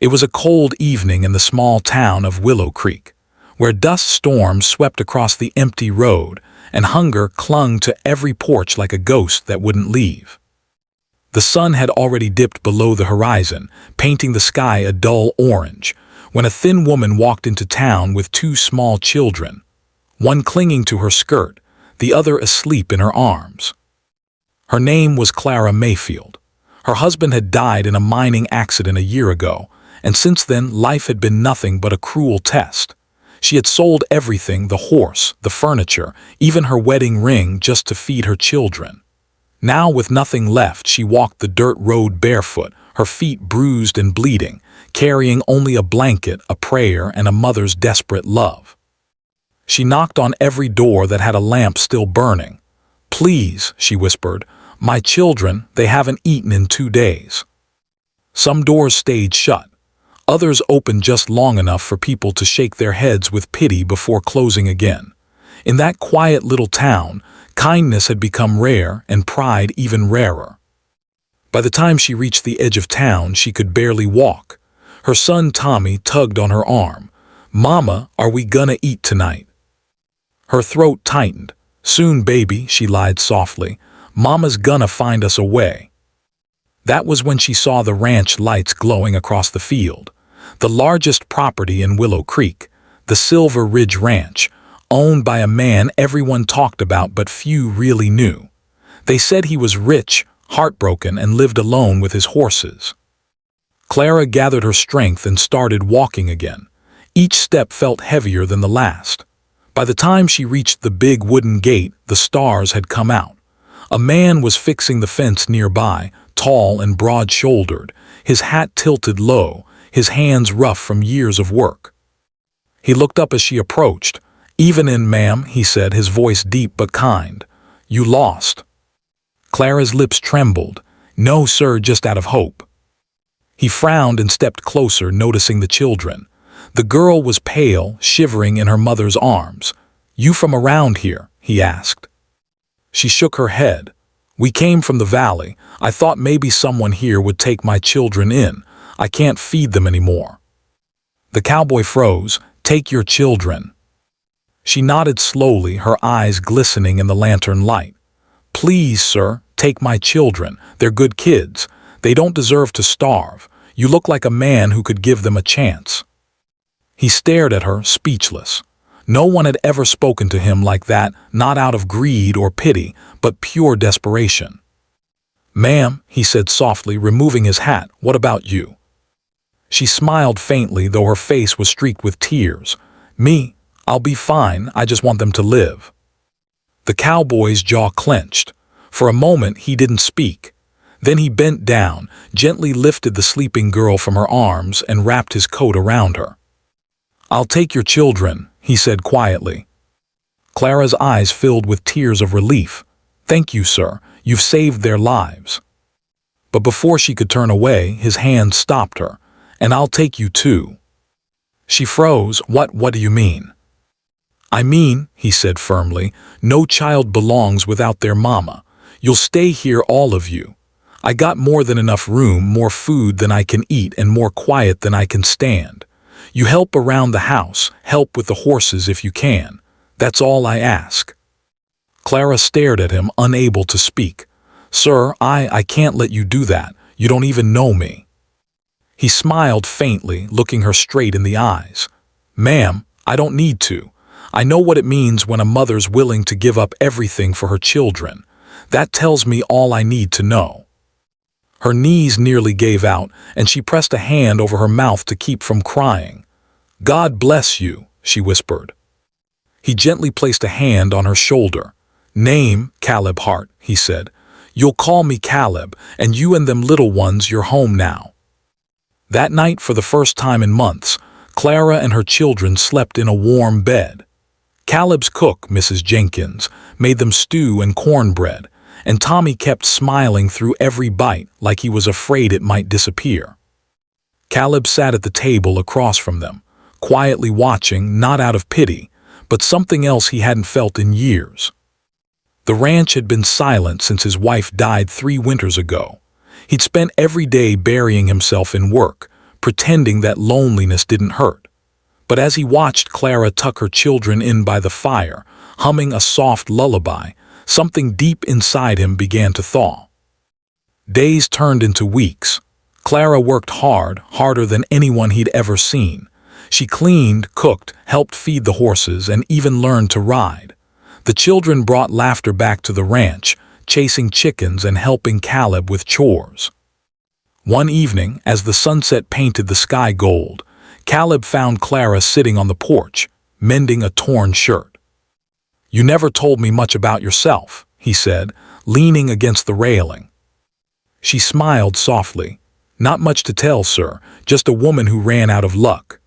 It was a cold evening in the small town of Willow Creek, where dust storms swept across the empty road and hunger clung to every porch like a ghost that wouldn't leave. The sun had already dipped below the horizon, painting the sky a dull orange, when a thin woman walked into town with two small children, one clinging to her skirt, the other asleep in her arms. Her name was Clara Mayfield. Her husband had died in a mining accident a year ago, and since then life had been nothing but a cruel test. She had sold everything, the horse, the furniture, even her wedding ring, just to feed her children. Now, with nothing left, she walked the dirt road barefoot, her feet bruised and bleeding, carrying only a blanket, a prayer, and a mother's desperate love. She knocked on every door that had a lamp still burning. "Please," she whispered, "my children, they haven't eaten in 2 days." Some doors stayed shut. Others opened just long enough for people to shake their heads with pity before closing again. In that quiet little town, kindness had become rare and pride even rarer. By the time she reached the edge of town, she could barely walk. Her son Tommy tugged on her arm. "Mama, are we gonna eat tonight?" Her throat tightened. "Soon, baby," she lied softly. "Mama's gonna find us a way." That was when she saw the ranch lights glowing across the field. The largest property in Willow Creek, the Silver Ridge Ranch, owned by a man everyone talked about but few really knew. They said he was rich, heartbroken, and lived alone with his horses. Clara gathered her strength and started walking again. Each step felt heavier than the last. By the time she reached the big wooden gate, the stars had come out. A man was fixing the fence nearby, tall and broad-shouldered, his hat tilted low, his hands rough from years of work. He looked up as she approached. "Even in, ma'am," he said, his voice deep but kind. "You lost." Clara's lips trembled. "No, sir, just out of hope." He frowned and stepped closer, noticing the children. The girl was pale, shivering in her mother's arms. "You from around here?" he asked. She shook her head. "We came from the valley. I thought maybe someone here would take my children in. I can't feed them anymore." The cowboy froze. "Take your children." She nodded slowly, her eyes glistening in the lantern light. "Please, sir, take my children. They're good kids. They don't deserve to starve. You look like a man who could give them a chance." He stared at her, speechless. No one had ever spoken to him like that, not out of greed or pity, but pure desperation. "Ma'am," he said softly, removing his hat, "what about you?" She smiled faintly, though her face was streaked with tears. "Me? I'll be fine. I just want them to live." The cowboy's jaw clenched. For a moment he didn't speak. Then he bent down, gently lifted the sleeping girl from her arms, and wrapped his coat around her. "I'll take your children," he said quietly. Clara's eyes filled with tears of relief. "Thank you, sir. You've saved their lives." But before she could turn away, his hand stopped her. "And I'll take you too." She froze. What do you mean?" "I mean," he said firmly, "no child belongs without their mama. You'll stay here, all of you. I got more than enough room, more food than I can eat, and more quiet than I can stand. You help around the house, help with the horses if you can. That's all I ask." Clara stared at him, unable to speak. "Sir, I can't let you do that. You don't even know me." He smiled faintly, looking her straight in the eyes. "Ma'am, I don't need to. I know what it means when a mother's willing to give up everything for her children. That tells me all I need to know." Her knees nearly gave out, and she pressed a hand over her mouth to keep from crying. "God bless you," she whispered. He gently placed a hand on her shoulder. "Name, Caleb Hart," he said. "You'll call me Caleb, and you and them little ones, you're home now." That night, for the first time in months, Clara and her children slept in a warm bed. Caleb's cook, Mrs. Jenkins, made them stew and cornbread, and Tommy kept smiling through every bite like he was afraid it might disappear. Caleb sat at the table across from them, quietly watching, not out of pity, but something else he hadn't felt in years. The ranch had been silent since his wife died 3 winters ago. He'd spent every day burying himself in work, pretending that loneliness didn't hurt. But as he watched Clara tuck her children in by the fire, humming a soft lullaby, something deep inside him began to thaw. Days turned into weeks. Clara worked hard, harder than anyone he'd ever seen. She cleaned, cooked, helped feed the horses, and even learned to ride. The children brought laughter back to the ranch, chasing chickens and helping Caleb with chores. One evening, as the sunset painted the sky gold, Caleb found Clara sitting on the porch, mending a torn shirt. "You never told me much about yourself," he said, leaning against the railing. She smiled softly. "Not much to tell, sir, just a woman who ran out of luck."